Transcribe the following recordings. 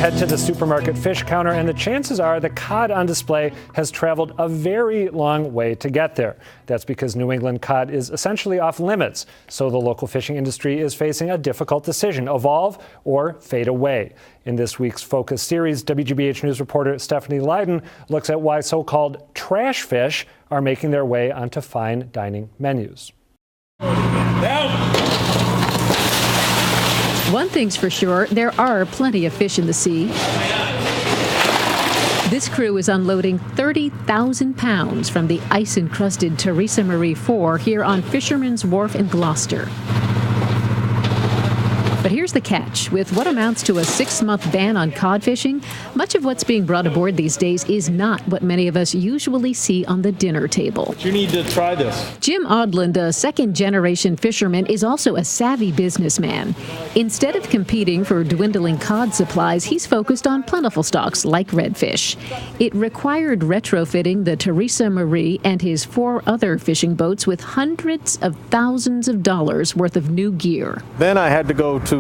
head to the supermarket fish counter, and the chances are the cod on display has traveled a very long way to get there. That's because New England cod is essentially off limits, so the local fishing industry is facing a difficult decision: evolve or fade away. In this week's Focus series, WGBH News reporter Stephanie Leyden looks at why so-called trash fish are making their way onto fine dining menus. One thing's for sure, there are plenty of fish in the sea. This crew is unloading 30,000 pounds from the ice-encrusted Teresa Marie 4 here on Fisherman's Wharf in Gloucester. But here's the catch. With what amounts to a 6-month ban on cod fishing, much of what's being brought aboard these days is not what many of us usually see on the dinner table. You need to try this. Jim Odland, a second-generation fisherman, is also a savvy businessman. Instead of competing for dwindling cod supplies, he's focused on plentiful stocks like redfish. It required retrofitting the Teresa Marie and his 4 other fishing boats with hundreds of thousands of dollars worth of new gear. Then I had to go to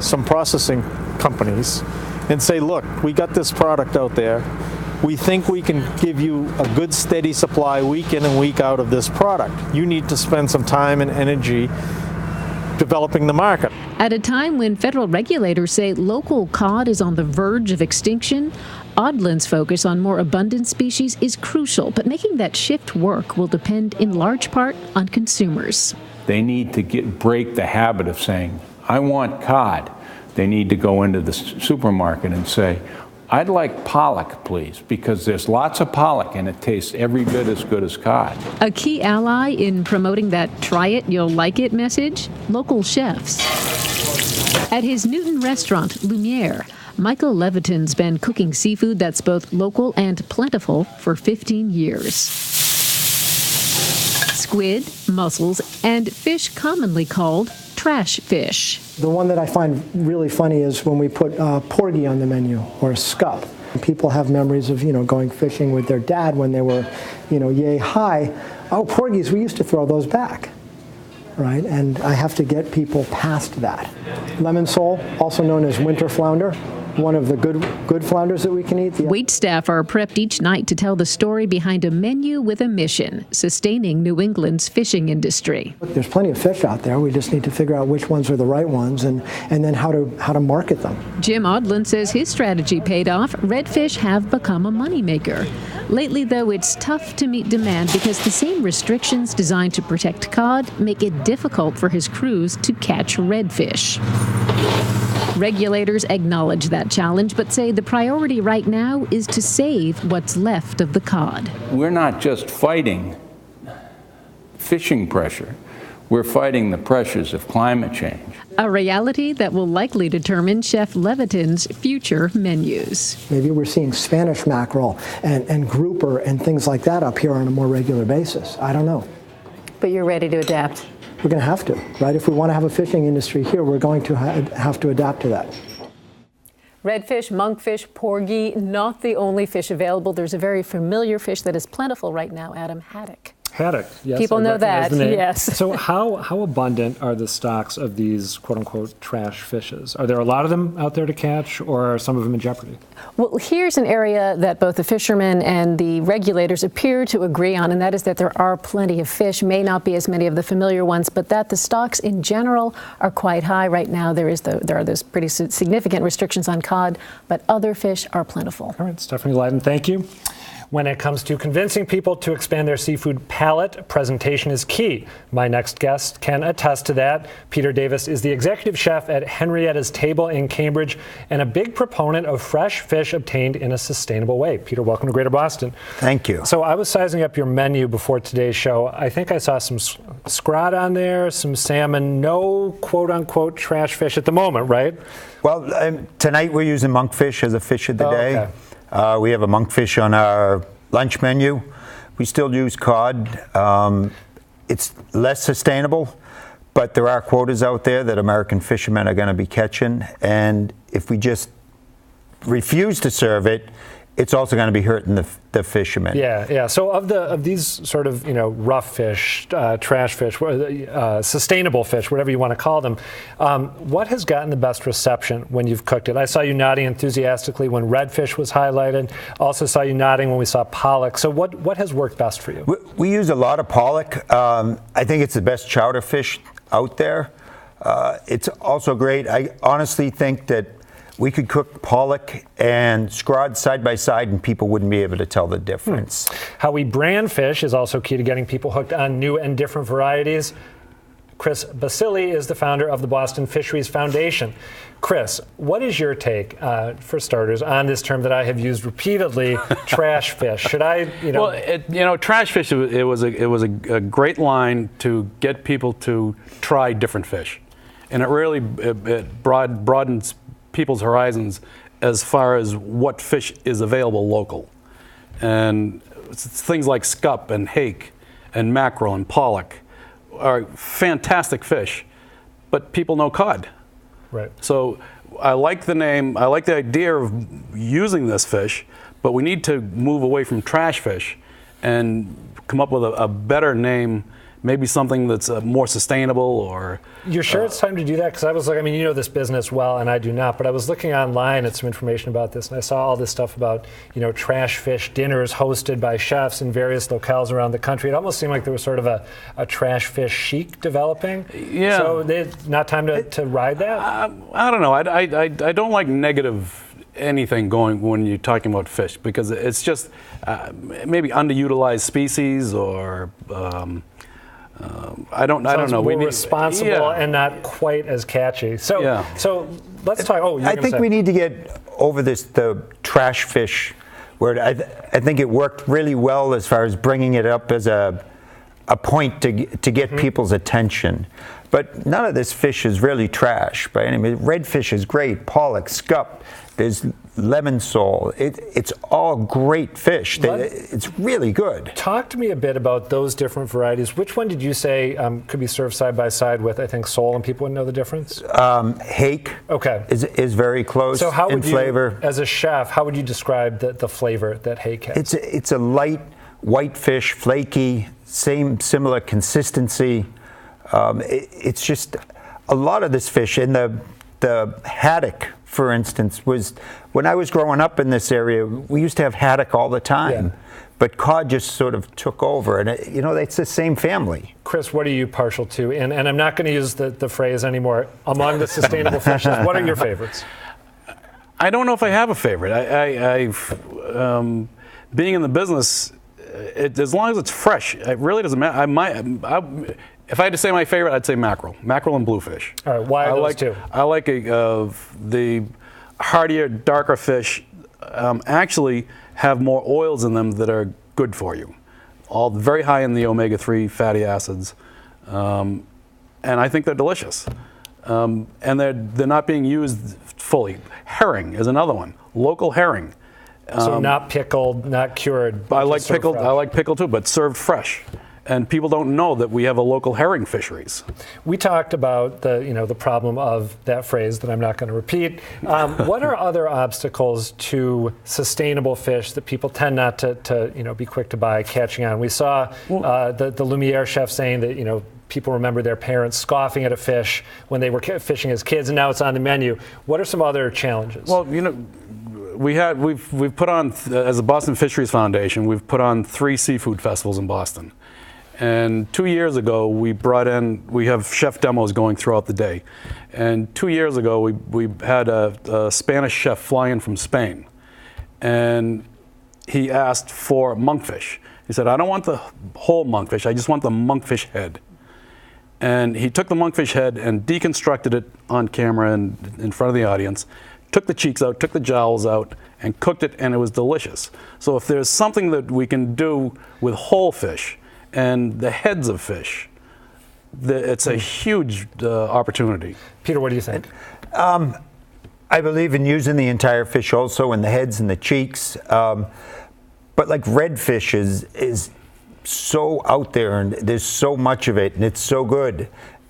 some processing companies and say, look, we got this product out there. We think we can give you a good steady supply week in and week out of this product. You need to spend some time and energy developing the market. At a time when federal regulators say local cod is on the verge of extinction, Odland's focus on more abundant species is crucial, but making that shift work will depend in large part on consumers. They need to break the habit of saying, I want cod. They need to go into the supermarket and say, I'd like pollock, please, because there's lots of pollock and it tastes every bit as good as cod. A key ally in promoting that try it, you'll like it message? Local chefs. At his Newton restaurant, Lumiere, Michael Leviton's been cooking seafood that's both local and plentiful for 15 years. Squid, mussels, and fish commonly called trash fish. The one that I find really funny is when we put porgy on the menu, or scup. People have memories of, going fishing with their dad when they were, yay high. Oh, porgies, we used to throw those back, right? And I have to get people past that. Lemon sole, also known as winter flounder, one of the good flounders that we can eat. Wait staff are prepped each night to tell the story behind a menu with a mission: sustaining New England's fishing industry. There's plenty of fish out there. We just need to figure out which ones are the right ones and then how to market them. Jim Odland says his strategy paid off. Redfish have become a moneymaker. Lately, though, it's tough to meet demand because the same restrictions designed to protect cod make it difficult for his crews to catch redfish. Regulators acknowledge that challenge, but say the priority right now is to save what's left of the cod. We're not just fighting fishing pressure, we're fighting the pressures of climate change. A reality that will likely determine Chef Leviton's future menus. Maybe we're seeing Spanish mackerel and grouper and things like that up here on a more regular basis. I don't know. But you're ready to adapt. We're going to have to, right? If we want to have a fishing industry here, we're going to have to adapt to that. Redfish, monkfish, porgy, not the only fish available. There's a very familiar fish that is plentiful right now, Adam, haddock. Haddock, yes. People know that, yes. So how abundant are the stocks of these quote-unquote trash fishes? Are there a lot of them out there to catch, or are some of them in jeopardy? Well, here's an area that both the fishermen and the regulators appear to agree on, and that is that there are plenty of fish, may not be as many of the familiar ones, but that the stocks in general are quite high right now. There are those pretty significant restrictions on cod, but other fish are plentiful. All right, Stephanie Leyden, thank you. When it comes to convincing people to expand their seafood palate, presentation is key. My next guest can attest to that. Peter Davis is the executive chef at Henrietta's Table in Cambridge and a big proponent of fresh fish obtained in a sustainable way. Peter, welcome to Greater Boston. Thank you. So I was sizing up your menu before today's show. I think I saw some scrod on there, some salmon, no quote-unquote trash fish at the moment, right? Well, tonight we're using monkfish as a fish of the day. Okay. We have a monkfish on our lunch menu. We still use cod. It's less sustainable, but there are quotas out there that American fishermen are going to be catching. And if we just refuse to serve it, it's also going to be hurting the fishermen. Yeah. So of these sort of rough fish, trash fish, sustainable fish, whatever you want to call them, what has gotten the best reception when you've cooked it? I saw you nodding enthusiastically when redfish was highlighted. Also saw you nodding when we saw pollock. So what has worked best for you? We use a lot of pollock. I think it's the best chowder fish out there. It's also great. I honestly think that we could cook pollock and scrod side by side and people wouldn't be able to tell the difference. How we brand fish is also key to getting people hooked on new and different varieties. Chris Basile is the founder of the Boston Fisheries Foundation. Chris, what is your take, for starters, on this term that I have used repeatedly, trash fish? Should I, Well, trash fish, it was a great line to get people to try different fish. And it really broadens people's horizons as far as what fish is available local. And things like scup and hake and mackerel and pollock are fantastic fish, but people know cod. Right. So I like the name, I like the idea of using this fish, but we need to move away from trash fish and come up with a better name, maybe something that's more sustainable or... You're sure it's time to do that? Because I was like, you know this business well, and I do not, but I was looking online at some information about this, and I saw all this stuff about, trash fish dinners hosted by chefs in various locales around the country. It almost seemed like there was sort of a trash fish chic developing. Yeah. So it's not time to ride that? I don't know. I don't like negative anything going when you're talking about fish, because it's just maybe underutilized species or... I don't know. More responsible and not quite as catchy. So let's talk. I think we need to get over the trash fish word. I think it worked really well as far as bringing it up as a point to get people's attention. But none of this fish is really trash by any means. Redfish is great. Pollock, scup. There's lemon sole. It's all great fish. It's really good. Talk to me a bit about those different varieties. Which one did you say could be served side by side with, I think, sole, and people would know the difference? Hake is very close in flavor. As a chef, how would you describe the flavor that hake has? It's a light white fish, flaky, similar consistency. It's just a lot of this fish in the haddock, for instance, was when I was growing up in this area, we used to have haddock all the time, but cod just sort of took over, and it's the same family. Chris, what are you partial to? And I'm not going to use the phrase anymore. Among the sustainable fishes, what are your favorites? I don't know if I have a favorite. I've being in the business, as long as it's fresh, it really doesn't matter. If I had to say my favorite, I'd say mackerel and bluefish. All right, why are those two? I like the hardier, darker fish actually have more oils in them that are good for you. All very high in the omega-3 fatty acids, and I think they're delicious. And they're not being used fully. Herring is another one. Local herring. So not pickled, not cured. I like pickled. I like pickled too, but served fresh. And people don't know that we have a local herring fisheries. We talked about the problem of that phrase that I'm not going to repeat. What are other obstacles to sustainable fish that people tend not to be quick to buy, catching on? We saw the Lumiere chef saying that people remember their parents scoffing at a fish when they were fishing as kids, and now it's on the menu. What are some other challenges? Well, we've put on, as the Boston Fisheries Foundation, we've put on 3 seafood festivals in Boston. And 2 years ago, we have chef demos going throughout the day. And 2 years ago, we had a Spanish chef fly in from Spain. And he asked for monkfish. He said, I don't want the whole monkfish, I just want the monkfish head. And he took the monkfish head and deconstructed it on camera and in front of the audience, took the cheeks out, took the jowls out, and cooked it, and it was delicious. So if there's something that we can do with whole fish, and the heads of fish, it's a huge opportunity. Peter, what do you think? I believe in using the entire fish also, and the heads and the cheeks. But like redfish is so out there, and there's so much of it, and it's so good.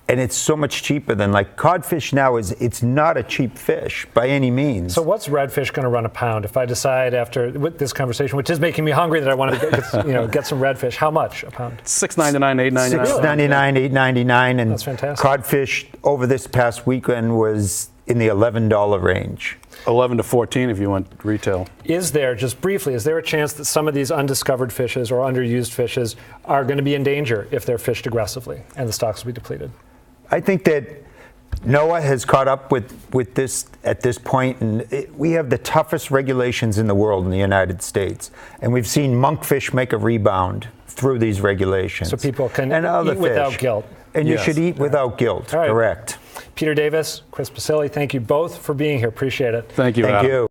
and it's so much cheaper than, like, codfish now it's not a cheap fish by any means. So what's redfish going to run a pound? If I decide after with this conversation, which is making me hungry, that I want to get some redfish, how much a pound? $6.99, $8.99. $6.99, $8.99, and That's fantastic. codfish over this past weekend was in the $11 range. 11 to 14 if you want retail. Is there, just briefly, is there a chance that some of these undiscovered fishes or underused fishes are going to be in danger if they're fished aggressively and the stocks will be depleted? I think that NOAA has caught up with this at this point, and we have the toughest regulations in the world in the United States. And we've seen monkfish make a rebound through these regulations. So people can and other eat without fish. guilt. And you Yes. should eat without guilt, All right. correct. Peter Davis, Chris Basile, thank you both for being here. Appreciate it. Thank you, Thank Adam. you.